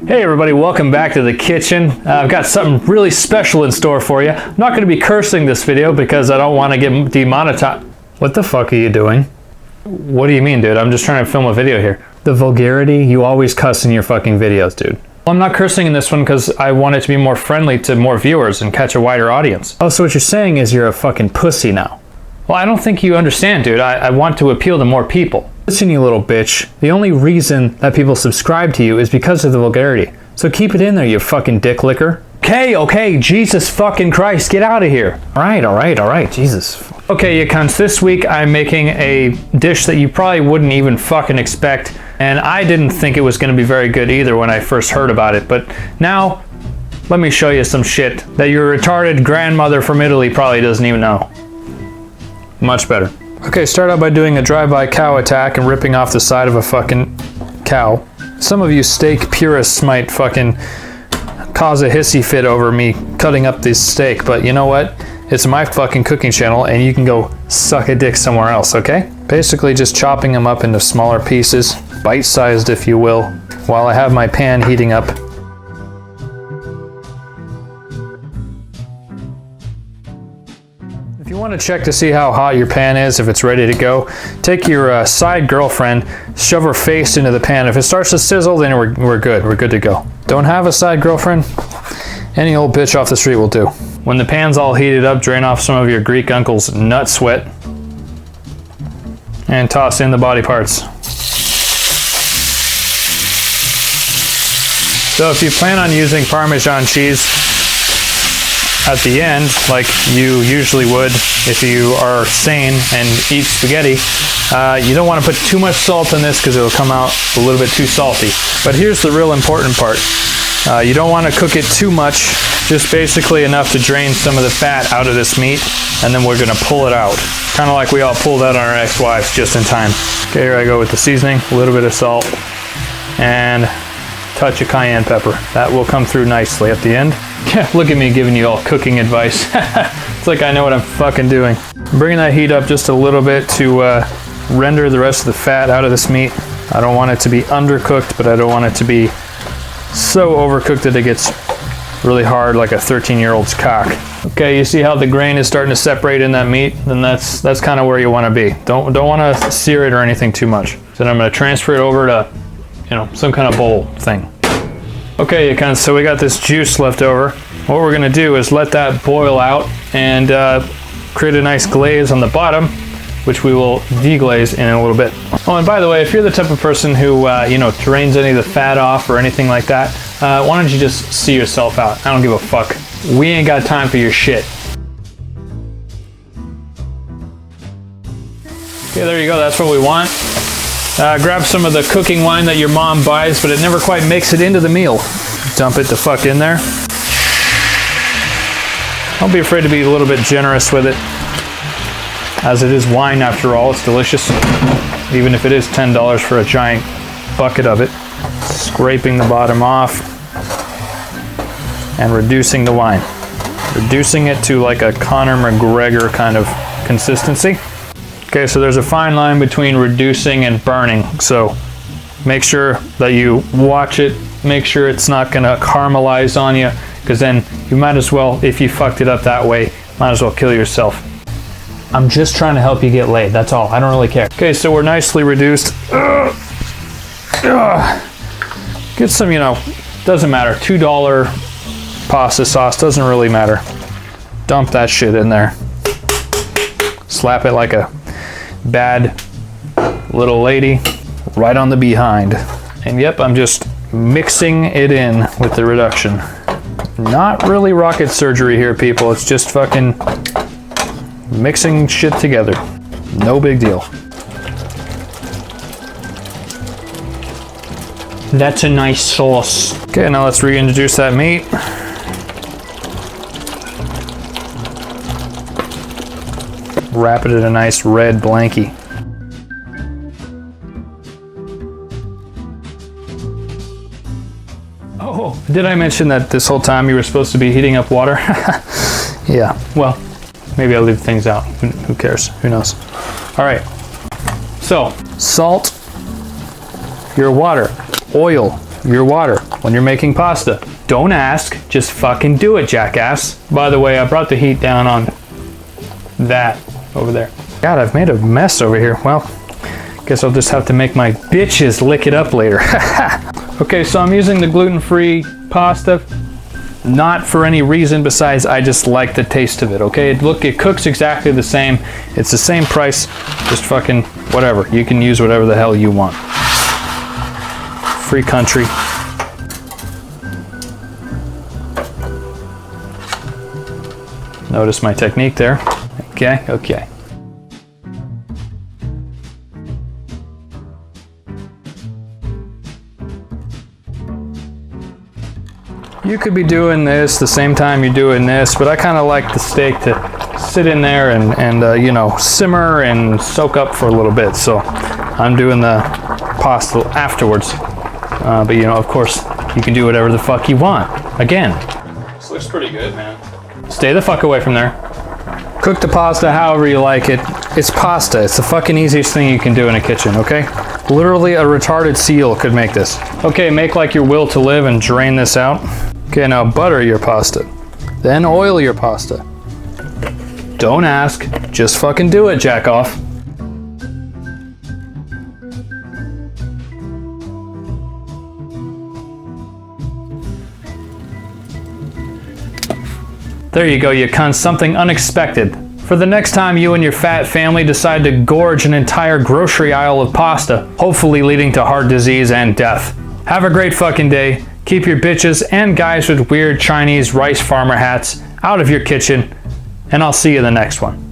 Hey everybody, welcome back to the kitchen. I've got something really special in store for you. I'm not going to be cursing this video because I don't want to get demonetized. What the fuck are you doing? What do you mean, dude? I'm just trying to film a video here. The vulgarity, you always cuss in your fucking videos, dude. Well, I'm not cursing in this one because I want it to be more friendly to more viewers and catch a wider audience. Oh, so what you're saying is you're a fucking pussy now. Well, I don't think you understand, dude. I want to appeal to more people. Listen, you little bitch. The only reason that people subscribe to you is because of the vulgarity. So keep it in there, you fucking dick licker. Okay, Jesus fucking Christ, get out of here. All right, Jesus. Okay, you cunts, this week I'm making a dish that you probably wouldn't even fucking expect, and I didn't think it was gonna be very good either when I first heard about it, but now, let me show you some shit that your retarded grandmother from Italy probably doesn't even know. Much better. Okay, start out by doing a drive-by cow attack and ripping off the side of a fucking cow. Some of you steak purists might fucking cause a hissy fit over me cutting up this steak, but you know what? It's my fucking cooking channel and you can go suck a dick somewhere else, okay? Basically just chopping them up into smaller pieces, bite-sized if you will, while I have my pan heating up. If you want to check to see how hot your pan is, if it's ready to go, take your side girlfriend, shove her face into the pan. If it starts to sizzle, then we're good. We're good to go. Don't have a side girlfriend? Any old bitch off the street will do. When the pan's all heated up, drain off some of your Greek uncle's nut sweat and toss in the body parts. So if you plan on using Parmesan cheese at the end, like you usually would if you are sane and eat spaghetti, you don't want to put too much salt in this because it'll come out a little bit too salty. But here's the real important part. You don't want to cook it too much, just basically enough to drain some of the fat out of this meat, and then we're going to pull it out. Kind of like we all pulled out on our ex-wives just in time. Okay, here I go with the seasoning, a little bit of salt, and a touch of cayenne pepper. That will come through nicely at the end. Yeah, look at me giving you all cooking advice. It's like I know what I'm fucking doing. I'm bringing that heat up just a little bit to render the rest of the fat out of this meat. I don't want it to be undercooked, but I don't want it to be so overcooked that it gets really hard like a 13-year-old's cock. Okay, you see how the grain is starting to separate in that meat? Then that's kind of where you want to be. Don't want to sear it or anything too much. So then I'm going to transfer it over to, some kind of bowl thing. Okay, you cunts, so we got this juice left over. What we're going to do is let that boil out and create a nice glaze on the bottom, which we will deglaze in a little bit. Oh, and by the way, if you're the type of person who, drains any of the fat off or anything like that, why don't you just see yourself out? I don't give a fuck. We ain't got time for your shit. Okay, there you go. That's what we want. Grab some of the cooking wine that your mom buys, but it never quite makes it into the meal. Dump it the fuck in there. Don't be afraid to be a little bit generous with it, as it is wine after all. It's delicious, even if it is $10 for a giant bucket of it. Scraping the bottom off and reducing the wine. Reducing it to like a Conor McGregor kind of consistency. Okay, so there's a fine line between reducing and burning, so make sure that you watch it, make sure it's not gonna caramelize on you, because then you might as well, if you fucked it up that way, might as well kill yourself. I'm just trying to help you get laid, that's all, I don't really care. Okay, so we're nicely reduced. Get some, doesn't matter, $2 pasta sauce, doesn't really matter. Dump that shit in there. Slap it like a bad little lady right on the behind. And yep, I'm just mixing it in with the reduction. Not really rocket surgery here, people. It's just fucking mixing shit together. No big deal. That's a nice sauce. Okay, now let's reintroduce that meat. Wrap it in a nice red blankie. Oh, did I mention that this whole time you were supposed to be heating up water? Yeah, well, maybe I'll leave things out. Who cares? Who knows? All right, so salt, your water, oil, your water when you're making pasta. Don't ask, just fucking do it, jackass. By the way, I brought the heat down on that over there. God, I've made a mess over here. Well, guess I'll just have to make my bitches lick it up later. Okay, so I'm using the gluten-free pasta, not for any reason besides I just like the taste of it, okay? Look, it cooks exactly the same. It's the same price, just fucking whatever. You can use whatever the hell you want. Free country. Notice my technique there. Okay, okay. You could be doing this the same time you're doing this, but I kind of like the steak to sit in there and you know, simmer and soak up for a little bit. So I'm doing the pasta afterwards. But you know, of course, you can do whatever the fuck you want. Again. This looks pretty good, man. Stay the fuck away from there. Cook the pasta however you like it. It's pasta. It's the fucking easiest thing you can do in a kitchen, okay? Literally a retarded seal could make this. Okay, make like your will to live and drain this out. Okay, now butter your pasta. Then oil your pasta. Don't ask, just fucking do it, jack off. There you go, you cunt, something unexpected. For the next time you and your fat family decide to gorge an entire grocery aisle of pasta, hopefully leading to heart disease and death. Have a great fucking day. Keep your bitches and guys with weird Chinese rice farmer hats out of your kitchen, and I'll see you in the next one.